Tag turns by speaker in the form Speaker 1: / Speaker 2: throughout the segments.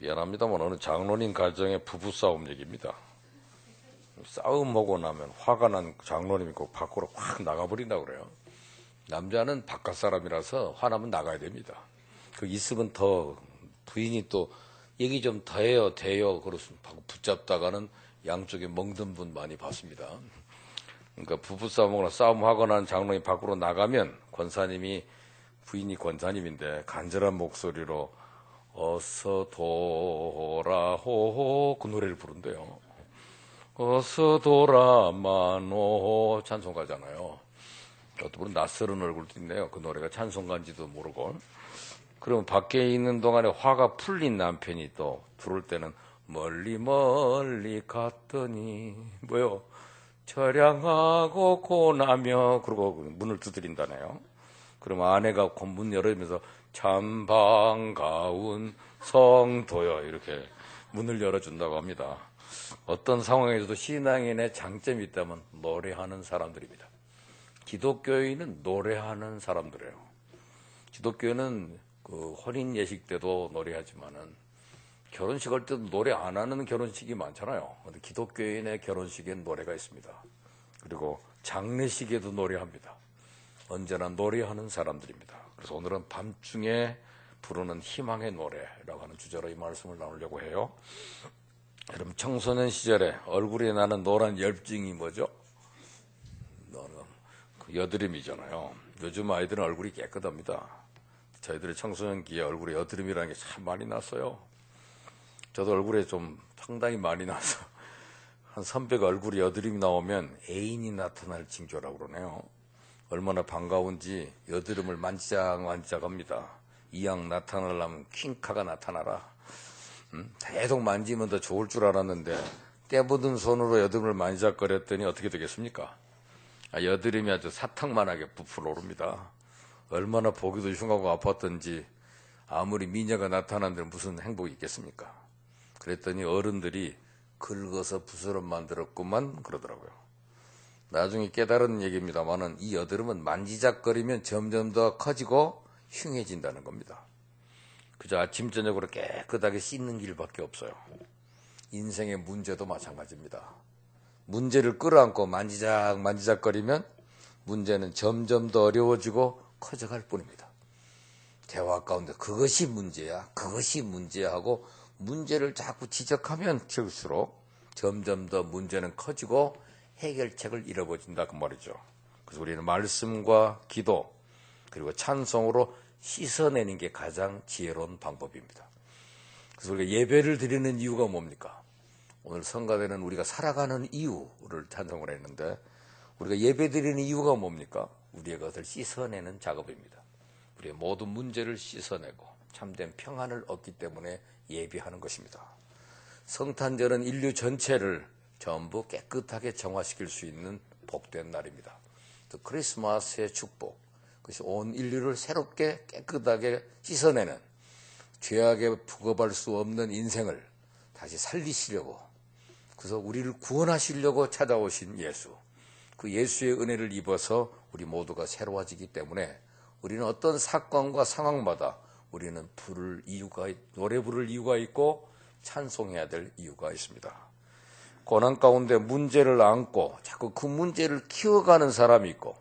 Speaker 1: 미안합니다만 어느 장로님 가정의 부부싸움 얘기입니다. 싸움하고 나면 화가 난 장로님이 꼭 밖으로 확 나가버린다고 그래요. 남자는 바깥 사람이라서 화나면 나가야 됩니다. 그 있으면 더 부인이 또 얘기 좀 더 해요, 돼요. 그래서 붙잡다가는 양쪽에 멍든 분 많이 봤습니다. 그러니까 부부싸움하거나 싸움하거나 장로님 밖으로 나가면 권사님이, 부인이 권사님인데 간절한 목소리로 어서 돌아오 그 노래를 부른대요. 어서 돌아마노 찬송가잖아요. 어떤 분은 낯설은 얼굴도 있네요. 그 노래가 찬송가인지도 모르고. 그러면 밖에 있는 동안에 화가 풀린 남편이 또 들어올 때는 멀리 멀리 갔더니 뭐요? 처량하고 고나며 그러고 문을 두드린다네요. 그러면 아내가 문 열어주면서 참 반가운 성도여 이렇게 문을 열어준다고 합니다. 어떤 상황에서도 신앙인의 장점이 있다면 노래하는 사람들입니다. 기독교인은 노래하는 사람들이에요. 기독교는 그 혼인 예식 때도 노래하지만은 결혼식 할 때도 노래 안 하는 결혼식이 많잖아요. 근데 기독교인의 결혼식엔 노래가 있습니다. 그리고 장례식에도 노래합니다. 언제나 노래하는 사람들입니다. 그래서 오늘은 밤중에 부르는 희망의 노래라고 하는 주제로 이 말씀을 나누려고 해요. 여러분 청소년 시절에 얼굴에 나는 노란 열증이 뭐죠? 그 여드름이잖아요. 요즘 아이들은 얼굴이 깨끗합니다. 저희들의 청소년기에 얼굴에 여드름이라는 게 참 많이 났어요. 저도 얼굴에 좀 상당히 많이 나서 한 선배가 얼굴에 여드름이 나오면 애인이 나타날 징조라고 그러네요. 얼마나 반가운지 여드름을 만지작합니다. 이왕 나타나려면 퀸카가 나타나라. 계속 만지면 더 좋을 줄 알았는데 깨묻은 손으로 여드름을 만지작거렸더니 어떻게 되겠습니까? 여드름이 아주 사탕만하게 부풀어 오릅니다. 얼마나 보기도 흉하고 아팠던지 아무리 미녀가 나타난 데는 무슨 행복이 있겠습니까? 그랬더니 어른들이 긁어서 붓으로 만들었구만 그러더라고요. 나중에 깨달은 얘기입니다만은 이 여드름은 만지작거리면 점점 더 커지고 흉해진다는 겁니다. 그저 아침 저녁으로 깨끗하게 씻는 길밖에 없어요. 인생의 문제도 마찬가지입니다. 문제를 끌어안고 만지작거리면 문제는 점점 더 어려워지고 커져갈 뿐입니다. 대화 가운데 그것이 문제야 하고 문제를 자꾸 지적하면 지을수록 점점 더 문제는 커지고 해결책을 잃어버린다 그 말이죠. 그래서 우리는 말씀과 기도 그리고 찬송으로 씻어내는 게 가장 지혜로운 방법입니다. 그래서 우리가 예배를 드리는 이유가 뭡니까? 오늘 성가대는 우리가 살아가는 이유를 찬송을 했는데 우리가 예배 드리는 이유가 뭡니까? 우리의 것을 씻어내는 작업입니다. 우리의 모든 문제를 씻어내고 참된 평안을 얻기 때문에 예배하는 것입니다. 성탄절은 인류 전체를 전부 깨끗하게 정화시킬 수 있는 복된 날입니다. 또 크리스마스의 축복, 그것이 온 인류를 새롭게 깨끗하게 씻어내는 죄악에 부겁할 수 없는 인생을 다시 살리시려고, 그래서 우리를 구원하시려고 찾아오신 예수, 그 예수의 은혜를 입어서 우리 모두가 새로워지기 때문에 우리는 어떤 사건과 상황마다 우리는 노래 부를 이유가 있고 찬송해야 될 이유가 있습니다. 고난 가운데 문제를 안고 자꾸 그 문제를 키워가는 사람이 있고,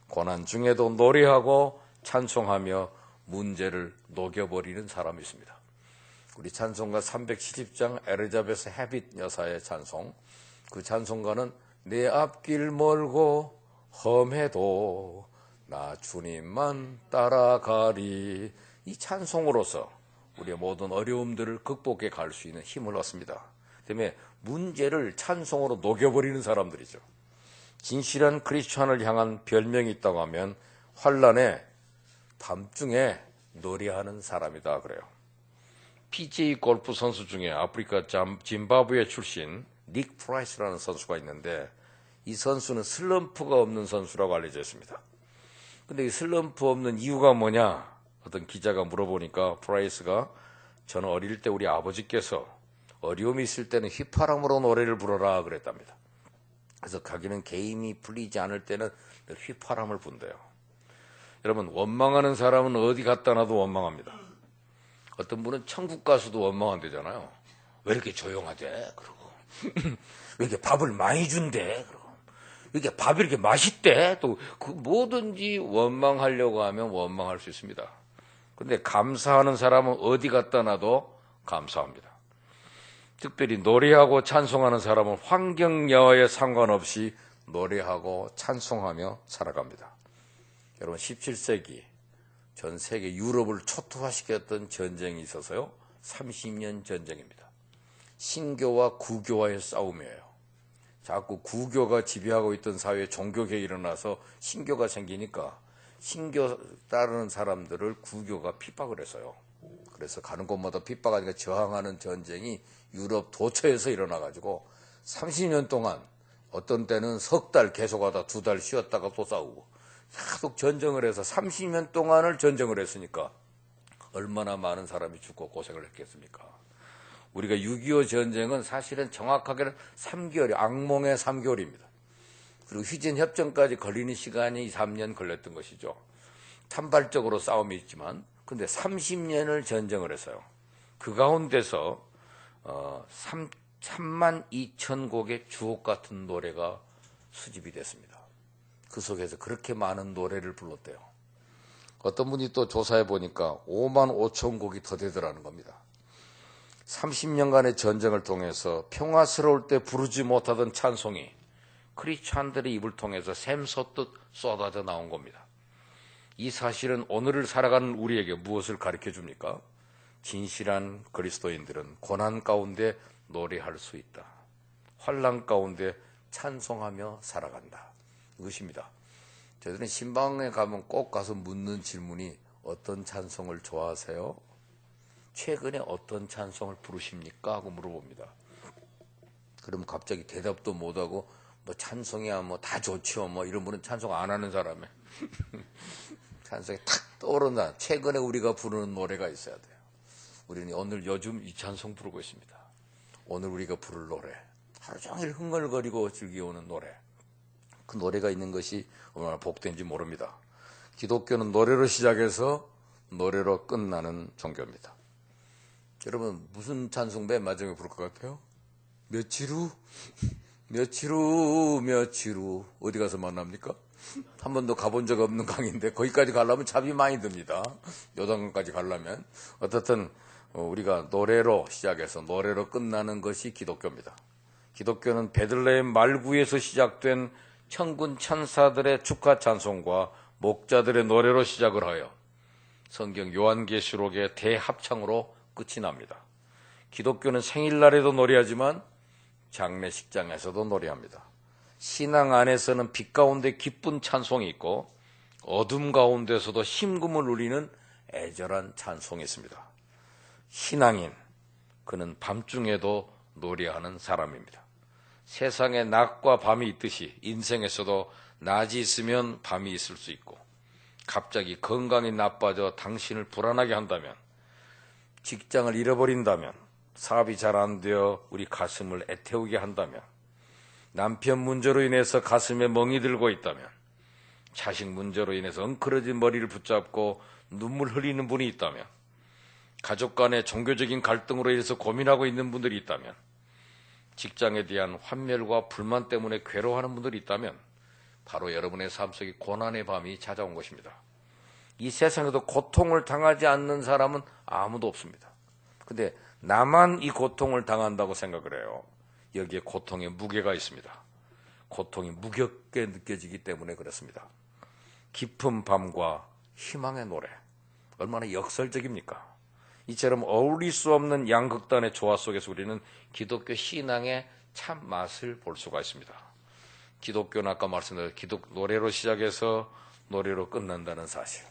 Speaker 1: 고난 중에도 노래하고 찬송하며 문제를 녹여버리는 사람이 있습니다. 우리 찬송가 370장 엘리자베스 헤빗 여사의 찬송, 그 찬송가는 내 앞길 멀고 험해도 나 주님만 따라가리, 이 찬송으로서 우리의 모든 어려움들을 극복해 갈 수 있는 힘을 얻습니다. 때문에 문제를 찬송으로 녹여버리는 사람들이죠. 진실한 크리스찬을 향한 별명이 있다고 하면 환난에 밤중에 노래하는 사람이다 그래요. PGA 골프 선수 중에 아프리카 짐바브웨 출신 닉 프라이스라는 선수가 있는데 이 선수는 슬럼프가 없는 선수라고 알려져 있습니다. 근데 이 슬럼프 없는 이유가 뭐냐? 어떤 기자가 물어보니까 프라이스가 저는 어릴 때 우리 아버지께서 어려움이 있을 때는 휘파람으로 노래를 부르라 그랬답니다. 그래서 자기는 개인이 풀리지 않을 때는 휘파람을 분대요. 여러분, 원망하는 사람은 어디 갖다 놔도 원망합니다. 어떤 분은 천국 가수도 원망한대잖아요. 왜 이렇게 조용하대? 그러고 왜 이렇게 밥을 많이 준대? 그러고 왜 이렇게 밥이 이렇게 맛있대? 또 그 뭐든지 원망하려고 하면 원망할 수 있습니다. 근데 감사하는 사람은 어디 갖다 놔도 감사합니다. 특별히 노래하고 찬송하는 사람은 환경 여하에 상관없이 노래하고 찬송하며 살아갑니다. 여러분 17세기 전 세계 유럽을 초토화시켰던 전쟁이 있어서요. 30년 전쟁입니다. 신교와 구교와의 싸움이에요. 자꾸 구교가 지배하고 있던 사회에 종교개혁이 일어나서 신교가 생기니까 신교 따르는 사람들을 구교가 핍박을 했어요. 그래서 가는 곳마다 핍박하니까 저항하는 전쟁이 유럽 도처에서 일어나가지고 30년 동안 어떤 때는 석 달 계속하다 2달 쉬었다가 또 싸우고 계속 전쟁을 해서 30년 동안을 전쟁을 했으니까 얼마나 많은 사람이 죽고 고생을 했겠습니까? 우리가 6.25 전쟁은 사실은 정확하게는 3개월이 악몽의 3개월입니다. 그리고 휴전협정까지 걸리는 시간이 3년 걸렸던 것이죠. 탄발적으로 싸움이 있지만 근데 30년을 전쟁을 했어요. 그 가운데서 3만 2천 곡의 주옥 같은 노래가 수집이 됐습니다. 그 속에서 그렇게 많은 노래를 불렀대요. 어떤 분이 또 조사해 보니까 5만 5천 곡이 더 되더라는 겁니다. 30년간의 전쟁을 통해서 평화스러울 때 부르지 못하던 찬송이 크리스찬들의 입을 통해서 샘솟듯 쏟아져 나온 겁니다. 이 사실은 오늘을 살아가는 우리에게 무엇을 가르쳐 줍니까? 진실한 그리스도인들은 고난 가운데 노래할 수 있다. 환난 가운데 찬송하며 살아간다. 이것입니다. 저희들은 신방에 가면 꼭 가서 묻는 질문이 어떤 찬송을 좋아하세요? 최근에 어떤 찬송을 부르십니까? 하고 물어봅니다. 그러면 갑자기 대답도 못하고 뭐 찬송이야 뭐 다 좋죠 뭐 이런 분은 찬송 안 하는 사람에 찬송이 탁 떠오른다. 최근에 우리가 부르는 노래가 있어야 돼요. 우리는 오늘 요즘 이 찬송 부르고 있습니다. 오늘 우리가 부를 노래 하루 종일 흥얼거리고 즐겨오는 노래 그 노래가 있는 것이 얼마나 복된지 모릅니다. 기독교는 노래로 시작해서 노래로 끝나는 종교입니다. 여러분 무슨 찬송 맨 마지막에 부를 것 같아요? 며칠 후 며칠 후 어디 가서 만납니까? 한 번도 가본 적 없는 강인데 거기까지 가려면 잡이 많이 듭니다. 요단강까지 가려면 어떻든 우리가 노래로 시작해서 노래로 끝나는 것이 기독교입니다. 기독교는 베들레헴 말구에서 시작된 천군 천사들의 축하 찬송과 목자들의 노래로 시작을 하여 성경 요한계시록의 대합창으로 끝이 납니다. 기독교는 생일날에도 노래하지만 장례식장에서도 노래합니다. 신앙 안에서는 빛 가운데 기쁜 찬송이 있고 어둠 가운데서도 심금을 울리는 애절한 찬송이 있습니다. 신앙인, 그는 밤중에도 노래하는 사람입니다. 세상에 낮과 밤이 있듯이 인생에서도 낮이 있으면 밤이 있을 수 있고 갑자기 건강이 나빠져 당신을 불안하게 한다면 직장을 잃어버린다면 사업이 잘 안 되어 우리 가슴을 애태우게 한다면 남편 문제로 인해서 가슴에 멍이 들고 있다면 자식 문제로 인해서 엉클어진 머리를 붙잡고 눈물 흘리는 분이 있다면 가족 간의 종교적인 갈등으로 인해서 고민하고 있는 분들이 있다면 직장에 대한 환멸과 불만 때문에 괴로워하는 분들이 있다면 바로 여러분의 삶 속에 고난의 밤이 찾아온 것입니다. 이 세상에도 고통을 당하지 않는 사람은 아무도 없습니다. 근데 나만 이 고통을 당한다고 생각을 해요. 여기에 고통의 무게가 있습니다. 고통이 무겁게 느껴지기 때문에 그렇습니다. 깊은 밤과 희망의 노래, 얼마나 역설적입니까? 이처럼 어울릴 수 없는 양극단의 조화 속에서 우리는 기독교 신앙의 참 맛을 볼 수가 있습니다. 기독교는 아까 말씀드린 노래로 시작해서 노래로 끝난다는 사실.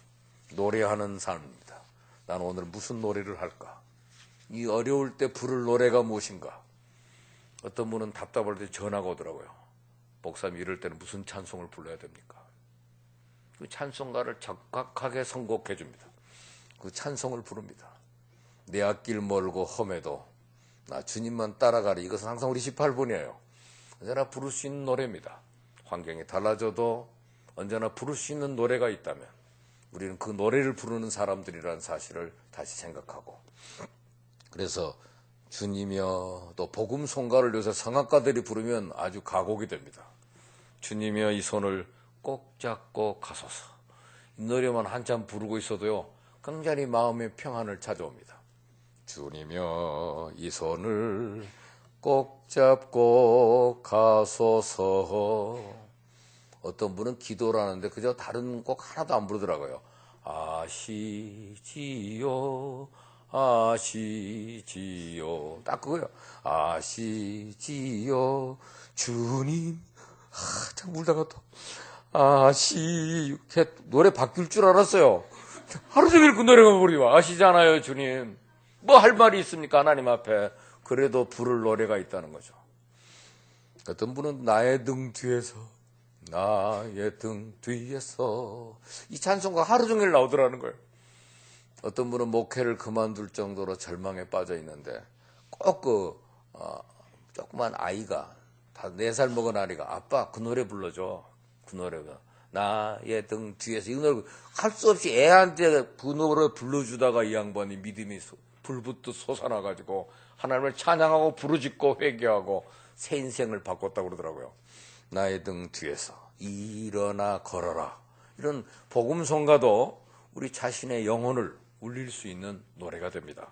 Speaker 1: 노래하는 삶입니다. 나는 오늘 무슨 노래를 할까? 이 어려울 때 부를 노래가 무엇인가? 어떤 분은 답답할 때 전화가 오더라고요. 목사님 이럴 때는 무슨 찬송을 불러야 됩니까? 그 찬송가를 적확하게 선곡해 줍니다. 그 찬송을 부릅니다. 내 앞길 멀고 험해도 나 주님만 따라가리. 이것은 항상 우리 18분이에요. 언제나 부를 수 있는 노래입니다. 환경이 달라져도 언제나 부를 수 있는 노래가 있다면 우리는 그 노래를 부르는 사람들이라는 사실을 다시 생각하고, 그래서 주님이여, 또 복음 송가를 요새 성악가들이 부르면 아주 가곡이 됩니다. 주님이여 이 손을 꼭 잡고 가소서. 이 노래만 한참 부르고 있어도요, 굉장히 마음의 평안을 찾아옵니다. 주님이여 이 손을 꼭 잡고 가소서. 어떤 분은 기도를 하는데 그저 다른 곡 하나도 안 부르더라고요. 아시지요 아시지요, 딱 그거예요. 아시지요 주님. 참 울다가 또 노래 바뀔 줄 알았어요. 하루 종일 그 노래만 부르고, 아시잖아요 주님. 뭐 할 말이 있습니까 하나님 앞에. 그래도 부를 노래가 있다는 거죠. 어떤 분은 나의 등 뒤에서 이 찬송가 하루 종일 나오더라는 거예요. 어떤 분은 목회를 그만둘 정도로 절망에 빠져 있는데 꼭 조그만 아이가, 다 4살 먹은 아이가, 아빠 그 노래 불러줘. 그 노래가 나의 등 뒤에서, 이 노래 할 수 없이 애한테 그 노래 불러주다가 이 양반이 믿음이 불붙듯 솟아나가지고 하나님을 찬양하고 부르짖고 회개하고 새 인생을 바꿨다고 그러더라고요. 나의 등 뒤에서 일어나 걸어라. 이런 복음송가도 우리 자신의 영혼을 울릴 수 있는 노래가 됩니다.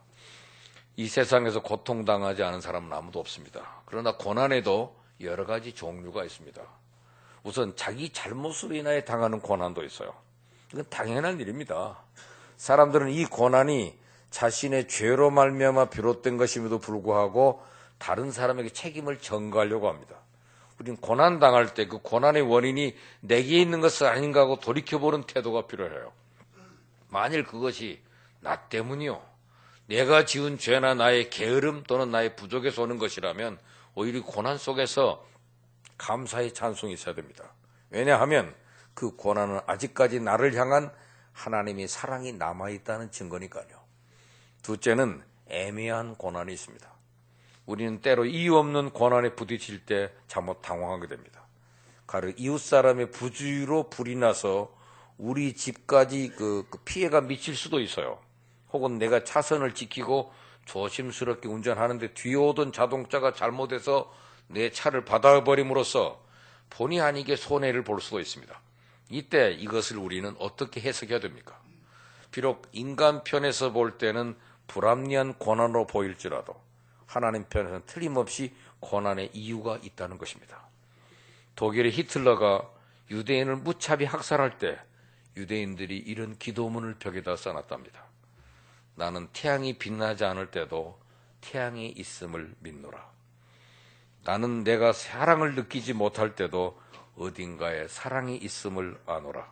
Speaker 1: 이 세상에서 고통당하지 않은 사람은 아무도 없습니다. 그러나 고난에도 여러 가지 종류가 있습니다. 우선 자기 잘못으로 인하여 당하는 고난도 있어요. 이건 당연한 일입니다. 사람들은 이 고난이 자신의 죄로 말미암아 비롯된 것임에도 불구하고 다른 사람에게 책임을 전가하려고 합니다. 우리는 고난 당할 때 그 고난의 원인이 내게 있는 것은 아닌가 하고 돌이켜보는 태도가 필요해요. 만일 그것이 나 때문이요, 내가 지은 죄나 나의 게으름 또는 나의 부족에서 오는 것이라면 오히려 고난 속에서 감사의 찬송이 있어야 됩니다. 왜냐하면 그 고난은 아직까지 나를 향한 하나님의 사랑이 남아있다는 증거니까요. 둘째는 애매한 고난이 있습니다. 우리는 때로 이유 없는 고난에 부딪힐 때 잘못 당황하게 됩니다. 가령 이웃 사람의 부주의로 불이 나서 우리 집까지 그 피해가 미칠 수도 있어요. 혹은 내가 차선을 지키고 조심스럽게 운전하는데 뒤에 오던 자동차가 잘못해서 내 차를 받아버림으로써 본의 아니게 손해를 볼 수도 있습니다. 이때 이것을 우리는 어떻게 해석해야 됩니까? 비록 인간 편에서 볼 때는 불합리한 고난으로 보일지라도 하나님 편에서는 틀림없이 고난의 이유가 있다는 것입니다. 독일의 히틀러가 유대인을 무차비 학살할 때 유대인들이 이런 기도문을 벽에다 써놨답니다. 나는 태양이 빛나지 않을 때도 태양이 있음을 믿노라. 나는 내가 사랑을 느끼지 못할 때도 어딘가에 사랑이 있음을 아노라.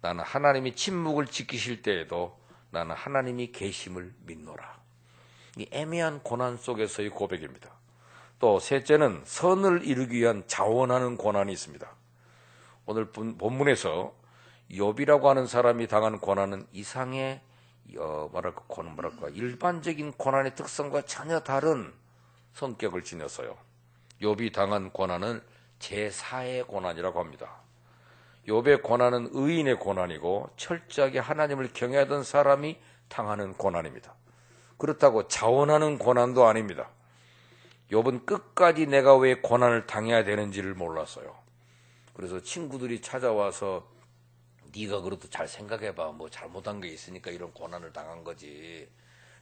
Speaker 1: 나는 하나님이 침묵을 지키실 때에도 나는 하나님이 계심을 믿노라. 이 애매한 고난 속에서의 고백입니다. 또 셋째는 선을 이루기 위한 자원하는 고난이 있습니다. 오늘 본문에서 욥이라고 하는 사람이 당한 고난은 이상의 일반적인 고난의 특성과 전혀 다른 성격을 지녔어요. 욥이 당한 고난은 제4의 고난이라고 합니다. 욥의 고난은 의인의 고난이고 철저하게 하나님을 경외하던 사람이 당하는 고난입니다. 그렇다고 자원하는 고난도 아닙니다. 욥은 끝까지 내가 왜 고난을 당해야 되는지를 몰랐어요. 그래서 친구들이 찾아와서 네가 그래도 잘 생각해봐. 뭐 잘못한 게 있으니까 이런 고난을 당한 거지.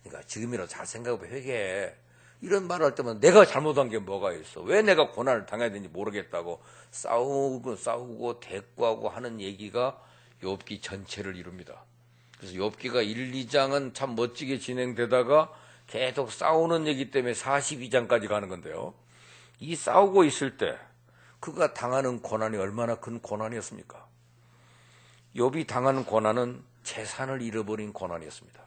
Speaker 1: 그러니까 지금이라도 잘 생각해봐. 회개해. 이런 말을 할 때만 내가 잘못한 게 뭐가 있어. 왜 내가 고난을 당해야 되는지 모르겠다고 싸우고 대꾸하고 하는 얘기가 욥기 전체를 이룹니다. 그래서 욥기가 1, 2장은 참 멋지게 진행되다가 계속 싸우는 얘기 때문에 42장까지 가는 건데요. 이 싸우고 있을 때 그가 당하는 고난이 얼마나 큰 고난이었습니까? 욥이 당하는 고난은 재산을 잃어버린 고난이었습니다.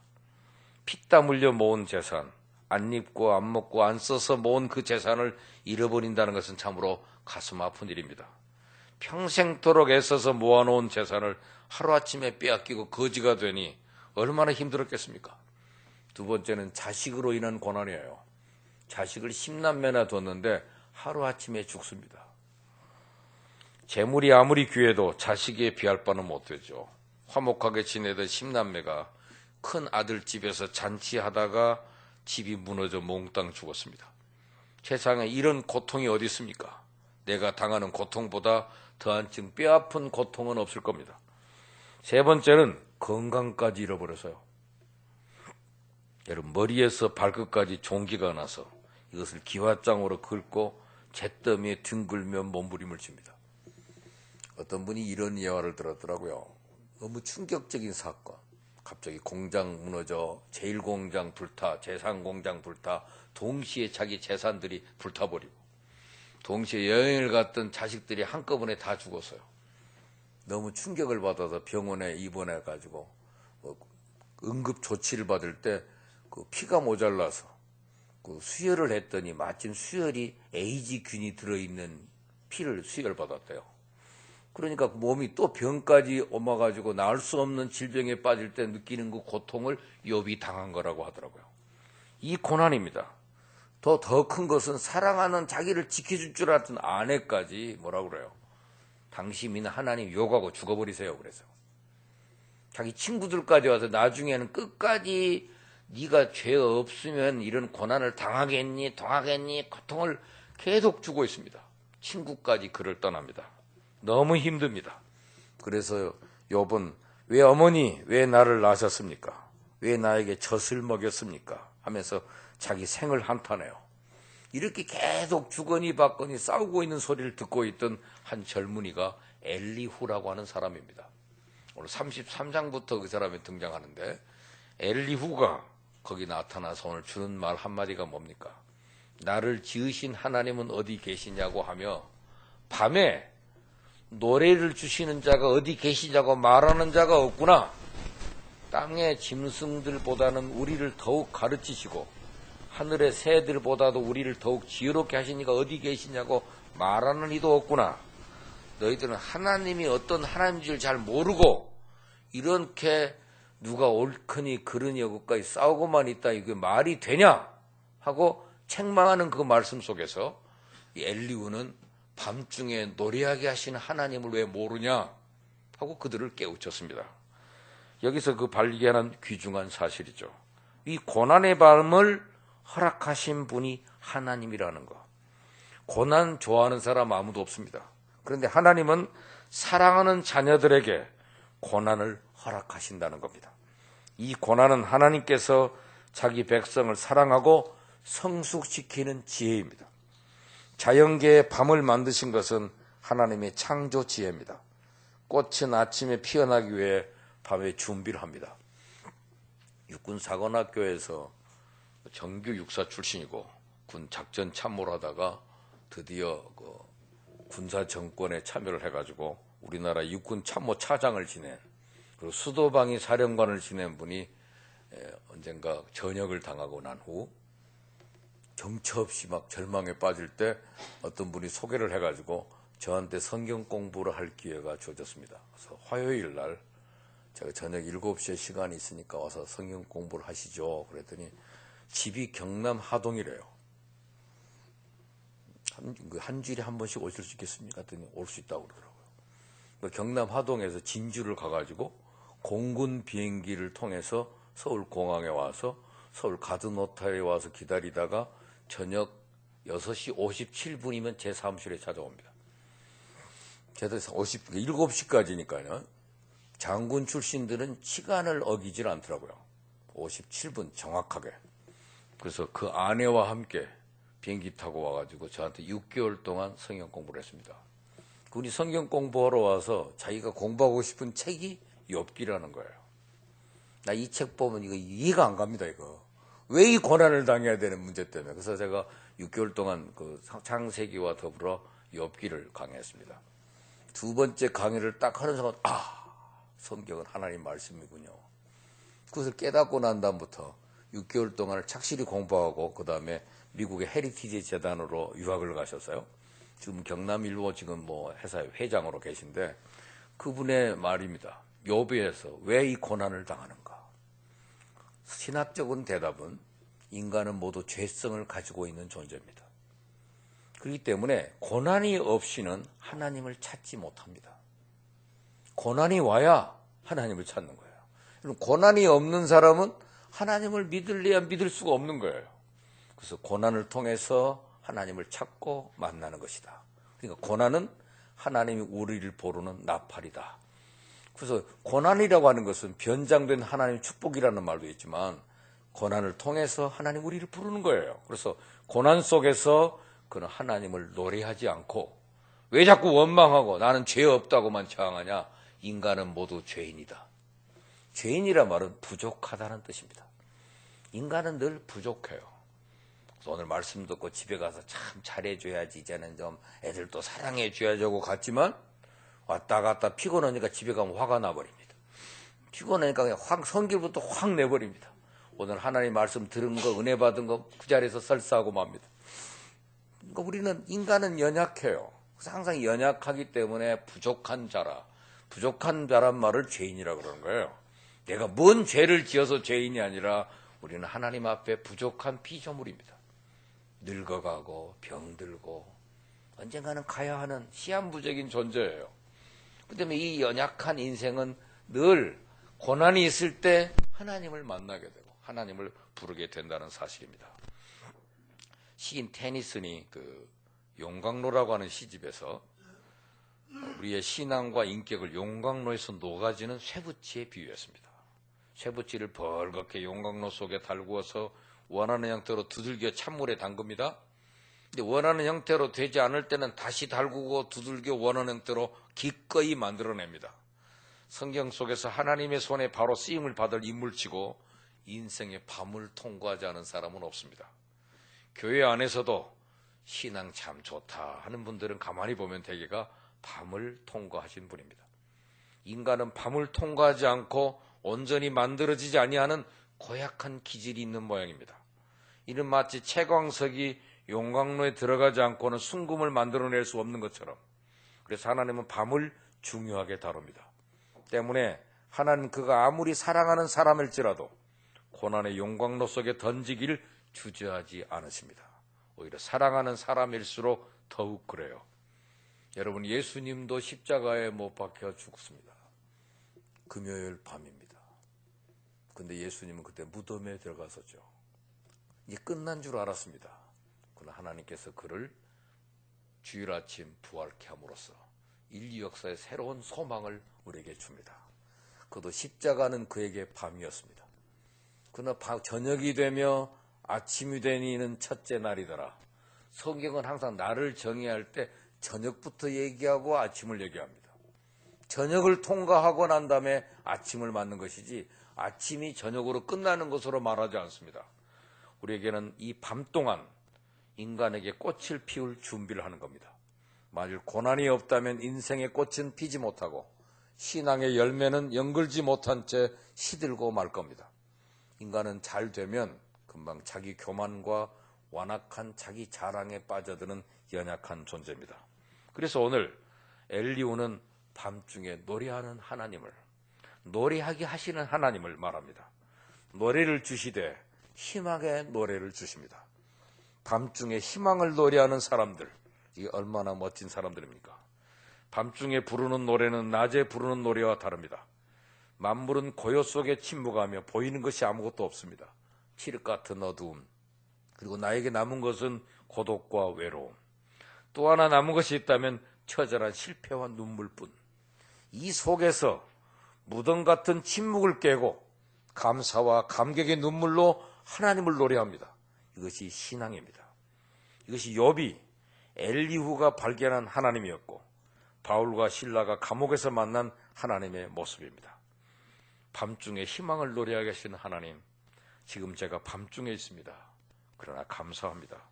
Speaker 1: 피땀 흘려 모은 재산, 안 입고 안 먹고 안 써서 모은 그 재산을 잃어버린다는 것은 참으로 가슴 아픈 일입니다. 평생토록 애써서 모아놓은 재산을 하루아침에 빼앗기고 거지가 되니 얼마나 힘들었겠습니까? 두 번째는 자식으로 인한 고난이에요. 자식을 10남매나 뒀는데 하루아침에 죽습니다. 재물이 아무리 귀해도 자식에 비할 바는 못되죠. 화목하게 지내던 10남매가 큰 아들 집에서 잔치하다가 집이 무너져 몽땅 죽었습니다. 세상에 이런 고통이 어디 있습니까? 내가 당하는 고통보다 더한층 뼈아픈 고통은 없을 겁니다. 세 번째는 건강까지 잃어버려서요. 여러분, 머리에서 발끝까지 종기가 나서 이것을 기와장으로 긁고 잿더미에 뒹굴며 몸부림을 칩니다. 어떤 분이 이런 예화를 들었더라고요. 너무 충격적인 사건. 갑자기 공장 무너져 제1공장 불타, 제3공장 불타, 동시에 자기 재산들이 불타버리고 동시에 여행을 갔던 자식들이 한꺼번에 다 죽었어요. 너무 충격을 받아서 병원에 입원해가지고 응급 조치를 받을 때 그 피가 모자라서 그 수혈을 했더니 마침 수혈이 에이즈균이 들어있는 피를 수혈받았대요. 그러니까 몸이 또 병까지 옮아가지고 나을 수 없는 질병에 빠질 때 느끼는 그 고통을 욥이 당한 거라고 하더라고요. 이 고난입니다. 더 큰 것은 사랑하는 자기를 지켜줄 줄 알았던 아내까지 뭐라고 그래요? 당신은 하나님 욕하고 죽어버리세요. 그래서 자기 친구들까지 와서 나중에는 끝까지 네가 죄 없으면 이런 고난을 당하겠니? 고통을 계속 주고 있습니다. 친구까지 그를 떠납니다. 너무 힘듭니다. 그래서 욥은 왜 어머니 왜 나를 낳으셨습니까? 왜 나에게 젖을 먹였습니까? 하면서 자기 생을 한탄해요. 이렇게 계속 주거니 받거니 싸우고 있는 소리를 듣고 있던 한 젊은이가 엘리후라고 하는 사람입니다. 오늘 33장부터 그 사람이 등장하는데 엘리후가 거기 나타나서 오늘 주는 말 한마디가 뭡니까? 나를 지으신 하나님은 어디 계시냐고 하며 밤에 노래를 주시는 자가 어디 계시냐고 말하는 자가 없구나. 땅의 짐승들보다는 우리를 더욱 가르치시고 하늘의 새들보다도 우리를 더욱 지혜롭게 하신 이가 어디 계시냐고 말하는 이도 없구나. 너희들은 하나님이 어떤 하나님인 줄 잘 모르고 이렇게 누가 옳거니 그르니 여기까지 싸우고만 있다. 이게 말이 되냐? 하고 책망하는 그 말씀 속에서 이 엘리후는 밤중에 노래하게 하시는 하나님을 왜 모르냐? 하고 그들을 깨우쳤습니다. 여기서 그 발견한 귀중한 사실이죠. 이 고난의 밤을 허락하신 분이 하나님이라는 것. 고난 좋아하는 사람 아무도 없습니다. 그런데 하나님은 사랑하는 자녀들에게 고난을 허락하신다는 겁니다. 이 고난은 하나님께서 자기 백성을 사랑하고 성숙시키는 지혜입니다. 자연계의 밤을 만드신 것은 하나님의 창조 지혜입니다. 꽃은 아침에 피어나기 위해 밤에 준비를 합니다. 육군사관학교에서 정규 육사 출신이고 군 작전 참모를 하다가 드디어 그 군사 정권에 참여를 해가지고 우리나라 육군 참모 차장을 지낸 그리고 수도방위 사령관을 지낸 분이 언젠가 전역을 당하고 난 후 정처 없이 막 절망에 빠질 때 어떤 분이 소개를 해가지고 저한테 성경 공부를 할 기회가 주어졌습니다. 그래서 화요일 날 제가 저녁 7시에 시간이 있으니까 와서 성경 공부를 하시죠. 그랬더니 집이 경남 하동이래요. 한 주일에 한 번씩 오실 수 있겠습니까? 했더니 올 수 있다고 그러더라고요. 경남 하동에서 진주를 가가지고 공군 비행기를 통해서 서울 공항에 와서 서울 가든호텔에 와서 기다리다가 저녁 6시 57분이면 제 사무실에 찾아옵니다. 제가 7시까지니까요. 장군 출신들은 시간을 어기질 않더라고요. 57분 정확하게. 그래서 그 아내와 함께 비행기 타고 와가지고 저한테 6개월 동안 성경 공부를 했습니다. 그분이 성경 공부하러 와서 자기가 공부하고 싶은 책이 욥기라는 거예요. 나 이 책 보면 이거 이해가 안 갑니다, 이거. 왜 이 고난을 당해야 되는 문제 때문에. 그래서 제가 6개월 동안 그 창세기와 더불어 욥기를 강의했습니다. 두 번째 강의를 딱 하는 순간, 성경은 하나님 말씀이군요. 그것을 깨닫고 난 다음부터 6개월 동안을 착실히 공부하고 그 다음에 미국의 헤리티지 재단으로 유학을 가셨어요. 지금 경남일보 지금 뭐 회사의 회장으로 계신데 그분의 말입니다. 욥기에서 왜 이 고난을 당하는가? 신학적인 대답은 인간은 모두 죄성을 가지고 있는 존재입니다. 그렇기 때문에 고난이 없이는 하나님을 찾지 못합니다. 고난이 와야 하나님을 찾는 거예요. 그럼 고난이 없는 사람은 하나님을 믿을래야 믿을 수가 없는 거예요. 그래서 고난을 통해서 하나님을 찾고 만나는 것이다. 그러니까 고난은 하나님이 우리를 보르는 나팔이다. 그래서 고난이라고 하는 것은 변장된 하나님의 축복이라는 말도 있지만 고난을 통해서 하나님 우리를 부르는 거예요. 그래서 고난 속에서 그는 하나님을 노래하지 않고 왜 자꾸 원망하고 나는 죄 없다고만 자랑하냐? 인간은 모두 죄인이다. 죄인이란 말은 부족하다는 뜻입니다. 인간은 늘 부족해요. 그래서 오늘 말씀 듣고 집에 가서 참 잘해줘야지, 이제는 좀 애들도 사랑해줘야지 하고 갔지만 왔다 갔다 피곤하니까 집에 가면 화가 나버립니다. 피곤하니까 그냥 확 성질부터 확 내버립니다. 오늘 하나님 말씀 들은 거, 은혜 받은 거 그 자리에서 설사하고 맙니다. 그러니까 우리는, 인간은 연약해요. 그래서 항상 연약하기 때문에 부족한 자란 말을 죄인이라고 그러는 거예요. 내가 뭔 죄를 지어서 죄인이 아니라 우리는 하나님 앞에 부족한 피조물입니다. 늙어가고 병들고 언젠가는 가야 하는 시한부적인 존재예요. 그 때문에 이 연약한 인생은 늘 고난이 있을 때 하나님을 만나게 되고 하나님을 부르게 된다는 사실입니다. 시인 테니슨이 그 용광로라고 하는 시집에서 우리의 신앙과 인격을 용광로에서 녹아지는 쇠붙이에 비유했습니다. 쇠붙이를 벌겋게 용광로 속에 달구어서 원하는 형태로 두들겨 찬물에 담급니다. 근데 원하는 형태로 되지 않을 때는 다시 달구고 두들겨 원하는 형태로 기꺼이 만들어냅니다. 성경 속에서 하나님의 손에 바로 쓰임을 받을 인물치고 인생의 밤을 통과하지 않은 사람은 없습니다. 교회 안에서도 신앙 참 좋다 하는 분들은 가만히 보면 대개가 밤을 통과하신 분입니다. 인간은 밤을 통과하지 않고 온전히 만들어지지 아니하는 고약한 기질이 있는 모양입니다. 이는 마치 채광석이 용광로에 들어가지 않고는 순금을 만들어낼 수 없는 것처럼, 그래서 하나님은 밤을 중요하게 다룹니다. 때문에 하나님 그가 아무리 사랑하는 사람일지라도 고난의 용광로 속에 던지기를 주저하지 않으십니다. 오히려 사랑하는 사람일수록 더욱 그래요. 여러분, 예수님도 십자가에 못 박혀 죽었습니다. 금요일 밤입니다. 근데 예수님은 그때 무덤에 들어가서죠. 이제 끝난 줄 알았습니다. 그러나 하나님께서 그를 주일 아침 부활케 함으로써 인류 역사의 새로운 소망을 우리에게 줍니다. 그도 십자가는 그에게 밤이었습니다. 그러나 저녁이 되며 아침이 되니는 첫째 날이더라. 성경은 항상 날을 정의할 때 저녁부터 얘기하고 아침을 얘기합니다. 저녁을 통과하고 난 다음에 아침을 맞는 것이지 아침이 저녁으로 끝나는 것으로 말하지 않습니다. 우리에게는 이 밤 동안 인간에게 꽃을 피울 준비를 하는 겁니다. 만일 고난이 없다면 인생의 꽃은 피지 못하고 신앙의 열매는 연글지 못한 채 시들고 말 겁니다. 인간은 잘 되면 금방 자기 교만과 완악한 자기 자랑에 빠져드는 연약한 존재입니다. 그래서 오늘 엘리후는 밤중에 노래하는 하나님을, 노래하게 하시는 하나님을 말합니다. 노래를 주시되 희망의 노래를 주십니다. 밤중에 희망을 노래하는 사람들, 이게 얼마나 멋진 사람들입니까? 밤중에 부르는 노래는 낮에 부르는 노래와 다릅니다. 만물은 고요 속에 침묵하며 보이는 것이 아무것도 없습니다. 칠흑 같은 어두움, 그리고 나에게 남은 것은 고독과 외로움, 또 하나 남은 것이 있다면 처절한 실패와 눈물뿐. 이 속에서 무덤 같은 침묵을 깨고 감사와 감격의 눈물로 하나님을 노래합니다. 이것이 신앙입니다. 이것이 욥이 엘리후가 발견한 하나님이었고 바울과 실라가 감옥에서 만난 하나님의 모습입니다. 밤중에 희망을 노래하게 하시는 하나님, 지금 제가 밤중에 있습니다. 그러나 감사합니다.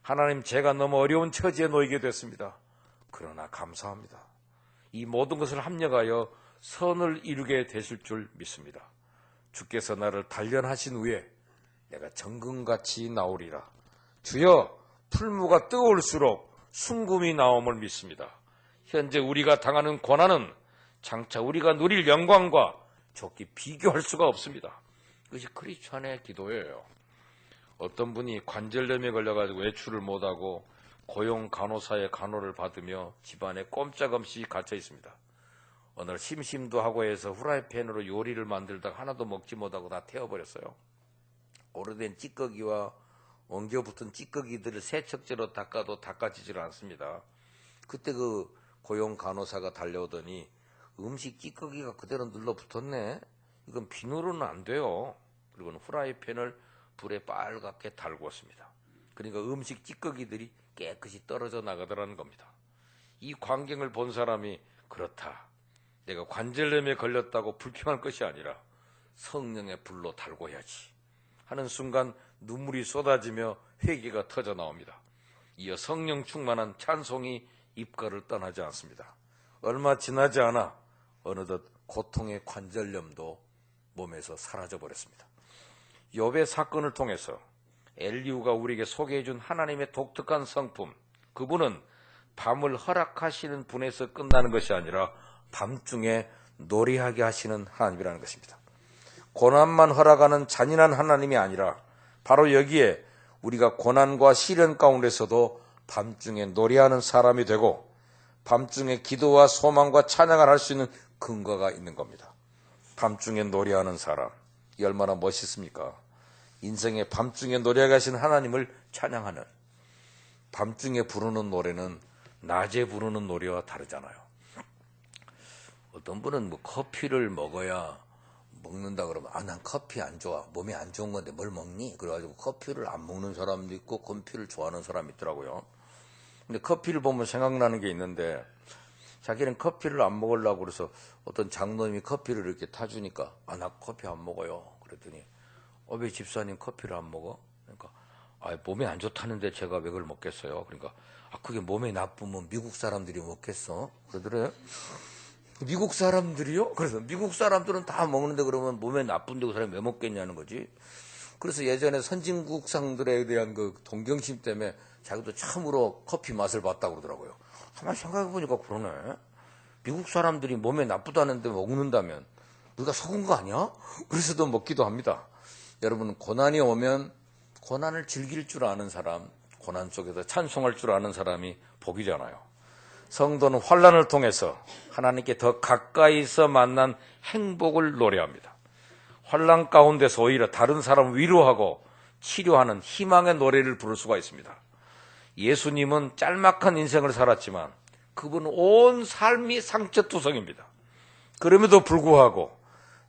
Speaker 1: 하나님, 제가 너무 어려운 처지에 놓이게 됐습니다. 그러나 감사합니다. 이 모든 것을 합력하여 선을 이루게 되실 줄 믿습니다. 주께서 나를 단련하신 후에 내가 정금같이 나오리라. 주여, 풀무가 뜨거울수록 순금이 나옴을 믿습니다. 현재 우리가 당하는 고난은 장차 우리가 누릴 영광과 좋게 비교할 수가 없습니다. 이것이 크리스찬의 기도예요. 어떤 분이 관절염에 걸려가지고 외출을 못하고 고용 간호사의 간호를 받으며 집안에 꼼짝없이 갇혀 있습니다. 어느 날 심심도 하고 해서 후라이팬으로 요리를 만들다가 하나도 먹지 못하고 다 태워버렸어요. 오래된 찌꺼기와 엉겨붙은 찌꺼기들을 세척제로 닦아도 닦아지질 않습니다. 그때 그 고용 간호사가 달려오더니 음식 찌꺼기가 그대로 눌러붙었네. 이건 비누로는 안 돼요. 그리고는 후라이팬을 불에 빨갛게 달구었습니다. 그러니까 음식 찌꺼기들이 깨끗이 떨어져 나가더라는 겁니다. 이 광경을 본 사람이 그렇다. 내가 관절염에 걸렸다고 불평할 것이 아니라 성령의 불로 달궈야지 하는 순간 눈물이 쏟아지며 회개가 터져 나옵니다. 이어 성령 충만한 찬송이 입가를 떠나지 않습니다. 얼마 지나지 않아 어느덧 고통의 관절염도 몸에서 사라져 버렸습니다. 욥의 사건을 통해서 엘리후가 우리에게 소개해준 하나님의 독특한 성품, 그분은 밤을 허락하시는 분에서 끝나는 것이 아니라 밤중에 노래하게 하시는 하나님이라는 것입니다. 고난만 허락하는 잔인한 하나님이 아니라 바로 여기에 우리가 고난과 시련 가운데서도 밤중에 노래하는 사람이 되고 밤중에 기도와 소망과 찬양을 할 수 있는 근거가 있는 겁니다. 밤중에 노래하는 사람, 이 얼마나 멋있습니까? 인생의 밤중에 노래하게 하신 하나님을 찬양하는, 밤중에 부르는 노래는 낮에 부르는 노래와 다르잖아요. 어떤 분은 뭐 커피를 먹어야 먹는다 그러면 난 커피 안 좋아, 몸에 안 좋은 건데 뭘 먹니? 그래가지고 커피를 안 먹는 사람도 있고 커피를 좋아하는 사람이 있더라고요. 근데 커피를 보면 생각나는 게 있는데, 자기는 커피를 안 먹으려고 그래서 어떤 장로님이 커피를 이렇게 타주니까 나 커피 안 먹어요. 그랬더니 왜 집사님 커피를 안 먹어? 그러니까 몸에 안 좋다는데 제가 왜 그걸 먹겠어요? 그러니까 그게 몸에 나쁘면 미국 사람들이 먹겠어? 그러더래요. 미국 사람들이요? 그래서 미국 사람들은 다 먹는데 그러면 몸에 나쁜데 그 사람이 왜 먹겠냐는 거지. 그래서 예전에 선진국 상들에 대한 그 동경심 때문에 자기도 참으로 커피 맛을 봤다고 그러더라고요. 가만히 생각해보니까 그러네. 미국 사람들이 몸에 나쁘다는데 먹는다면 우리가 속은 거 아니야? 그래서도 먹기도 합니다. 여러분, 고난이 오면 고난을 즐길 줄 아는 사람, 고난 속에서 찬송할 줄 아는 사람이 복이잖아요. 성도는 환난을 통해서 하나님께 더 가까이서 만난 행복을 노래합니다. 환난 가운데서 오히려 다른 사람을 위로하고 치료하는 희망의 노래를 부를 수가 있습니다. 예수님은 짤막한 인생을 살았지만 그분은 온 삶이 상처투성입니다. 그럼에도 불구하고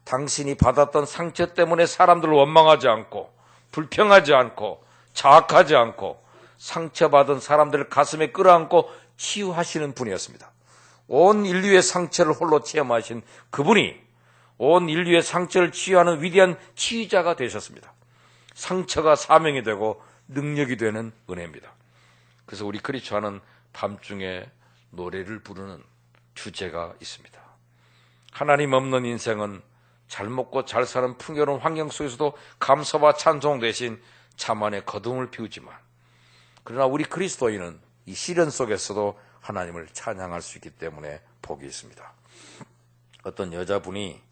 Speaker 1: 당신이 받았던 상처 때문에 사람들을 원망하지 않고 불평하지 않고 자학하지 않고 상처받은 사람들을 가슴에 끌어안고 치유하시는 분이었습니다. 온 인류의 상처를 홀로 체험하신 그분이 온 인류의 상처를 치유하는 위대한 치유자가 되셨습니다. 상처가 사명이 되고 능력이 되는 은혜입니다. 그래서 우리 크리스찬은 밤중에 노래를 부르는 주제가 있습니다. 하나님 없는 인생은 잘 먹고 잘 사는 풍요로운 환경 속에서도 감사와 찬송 대신 자만의 거둠을 피우지만, 그러나 우리 그리스도인은 이 시련 속에서도 하나님을 찬양할 수 있기 때문에 복이 있습니다. 어떤 여자분이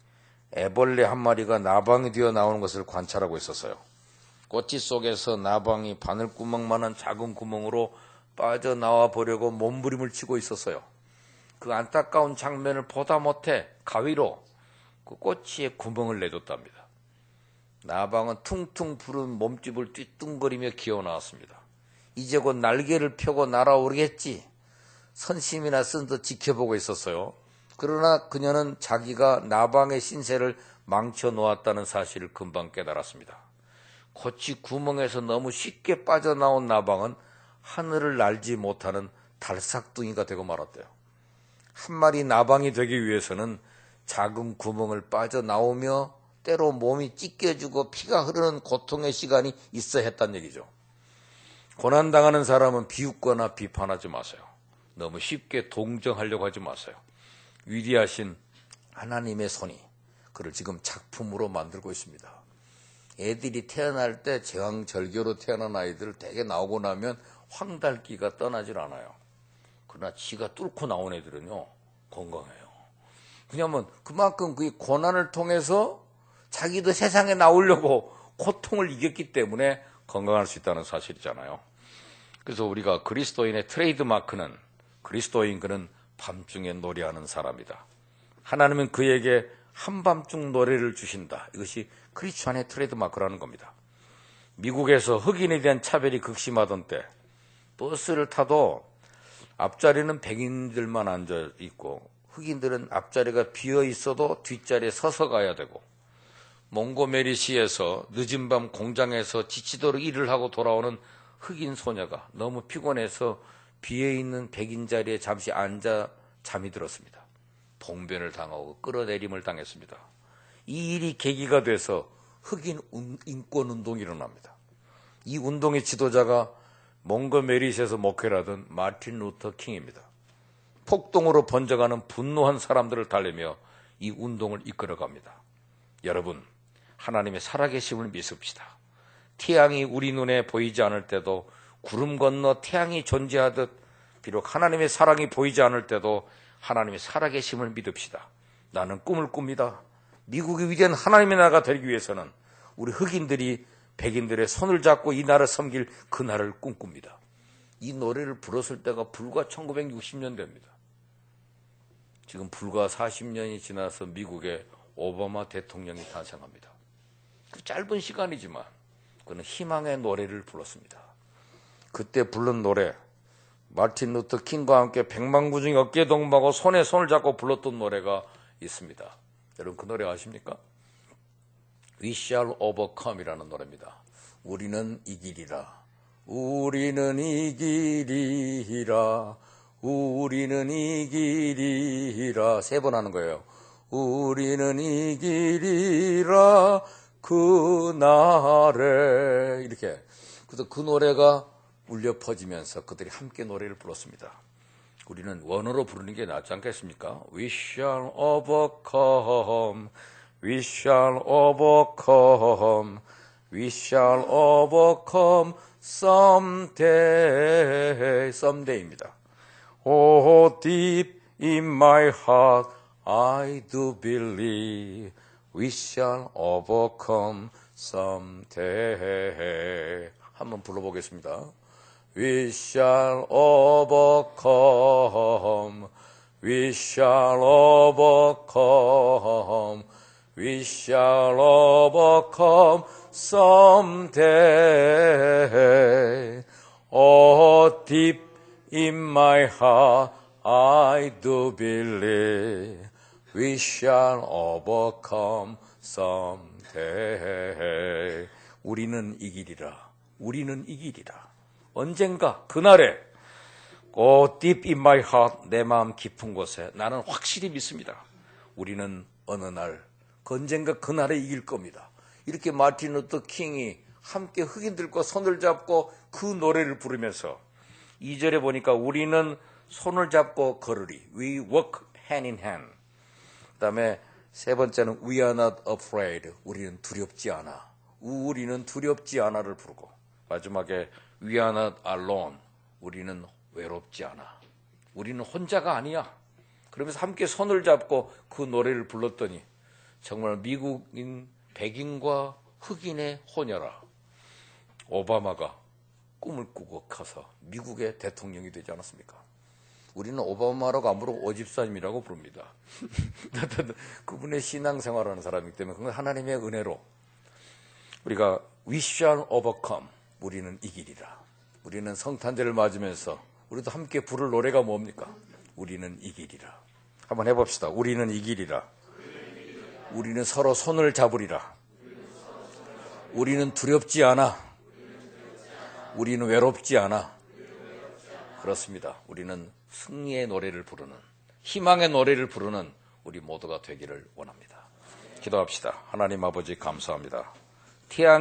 Speaker 1: 애벌레 한 마리가 나방이 되어 나오는 것을 관찰하고 있었어요. 꽃지 속에서 나방이 바늘구멍만한 작은 구멍으로 빠져나와 보려고 몸부림을 치고 있었어요. 그 안타까운 장면을 보다 못해 가위로 그 꼬치에 구멍을 내줬답니다. 나방은 퉁퉁 부른 몸집을 뛰뚱거리며 기어나왔습니다. 이제 곧 날개를 펴고 날아오르겠지. 선심이나 쓴 듯 지켜보고 있었어요. 그러나 그녀는 자기가 나방의 신세를 망쳐놓았다는 사실을 금방 깨달았습니다. 꼬치 구멍에서 너무 쉽게 빠져나온 나방은 하늘을 날지 못하는 달싹둥이가 되고 말았대요. 한 마리 나방이 되기 위해서는 작은 구멍을 빠져나오며 때로 몸이 찢겨지고 피가 흐르는 고통의 시간이 있어야 했단 얘기죠. 고난당하는 사람은 비웃거나 비판하지 마세요. 너무 쉽게 동정하려고 하지 마세요. 위대하신 하나님의 손이 그를 지금 작품으로 만들고 있습니다. 애들이 태어날 때 제왕절개로 태어난 아이들 대개 나오고 나면 황달기가 떠나질 않아요. 그러나 지가 뚫고 나온 애들은요 건강해요. 왜냐하면 그만큼 그 고난을 통해서 자기도 세상에 나오려고 고통을 이겼기 때문에 건강할 수 있다는 사실이잖아요. 그래서 우리가 그리스도인의 트레이드 마크는 그리스도인 그는 밤중에 노래하는 사람이다. 하나님은 그에게 한밤중 노래를 주신다. 이것이 크리스천의 트레이드마크라는 겁니다. 미국에서 흑인에 대한 차별이 극심하던 때 버스를 타도 앞자리는 백인들만 앉아 있고 흑인들은 앞자리가 비어 있어도 뒷자리에 서서 가야 되고, 몽고메리시에서 늦은 밤 공장에서 지치도록 일을 하고 돌아오는 흑인 소녀가 너무 피곤해서 비어 있는 백인 자리에 잠시 앉아 잠이 들었습니다. 봉변을 당하고 끌어내림을 당했습니다. 이 일이 계기가 돼서 흑인 인권 운동이 일어납니다. 이 운동의 지도자가 몽고메리시에서 목회를 하던 마틴 루터 킹입니다. 폭동으로 번져가는 분노한 사람들을 달래며 이 운동을 이끌어갑니다. 여러분, 하나님의 살아계심을 믿읍시다. 태양이 우리 눈에 보이지 않을 때도, 구름 건너 태양이 존재하듯 비록 하나님의 사랑이 보이지 않을 때도 하나님의 살아계심을 믿읍시다. 나는 꿈을 꿉니다. 미국이 위대한 하나님의 나라가 되기 위해서는 우리 흑인들이 백인들의 손을 잡고 이 나라를 섬길 그 날을 꿈꿉니다. 이 노래를 불렀을 때가 불과 1960년대입니다. 지금 불과 40년이 지나서 미국의 오바마 대통령이 탄생합니다. 그 짧은 시간이지만 그는 희망의 노래를 불렀습니다. 그때 부른 노래, 마틴 루터 킹과 함께 백만구중이 어깨에 동무하고 손에 손을 잡고 불렀던 노래가 있습니다. 여러분 그 노래 아십니까? We shall overcome이라는 노래입니다. 우리는 이기리라. 우리는 이기리라. 우리는 이기리라. 3번 하는 거예요. 우리는 이기리라. 그날에. 이렇게. 그래서 그 노래가 울려 퍼지면서 그들이 함께 노래를 불렀습니다. 우리는 원어로 부르는 게 낫지 않겠습니까? We shall overcome. We shall overcome. We shall overcome someday. someday입니다. Oh, deep in my heart, I do believe we shall overcome someday. 한번 불러보겠습니다. We shall overcome. We shall overcome. We shall overcome someday. Oh, deep in my heart, I do believe we shall overcome someday. 우리는 이기리라. 우리는 이기리라. 언젠가 그날에 deep in my heart, 내 마음 깊은 곳에 나는 확실히 믿습니다. 우리는 어느 날 언젠가 그날에 이길 겁니다. 이렇게 마틴 루터 킹이 함께 흑인들과 손을 잡고 그 노래를 부르면서 2절에 보니까 우리는 손을 잡고 걸으리. We walk hand in hand. 그 다음에 3번째는 We are not afraid. 우리는 두렵지 않아. 우리는 두렵지 않아를 부르고, 마지막에 We are not alone. 우리는 외롭지 않아. 우리는 혼자가 아니야. 그러면서 함께 손을 잡고 그 노래를 불렀더니 정말 미국인 백인과 흑인의 혼혈아 오바마가 꿈을 꾸고 커서 미국의 대통령이 되지 않았습니까? 우리는 오바마라고 안 부르고 오집사님이라고 부릅니다. 그분의 신앙생활하는 사람이기 때문에 그건 하나님의 은혜로 우리가 We shall overcome. 우리는 이기리라. 우리는 성탄절을 맞으면서 우리도 함께 부를 노래가 뭡니까? 우리는 이기리라. 한번 해봅시다. 우리는 이기리라. 우리는 서로 손을 잡으리라. 우리는 두렵지 않아. 우리는 외롭지 않아. 그렇습니다. 우리는 승리의 노래를 부르는, 희망의 노래를 부르는 우리 모두가 되기를 원합니다. 기도합시다. 하나님 아버지 감사합니다. 태양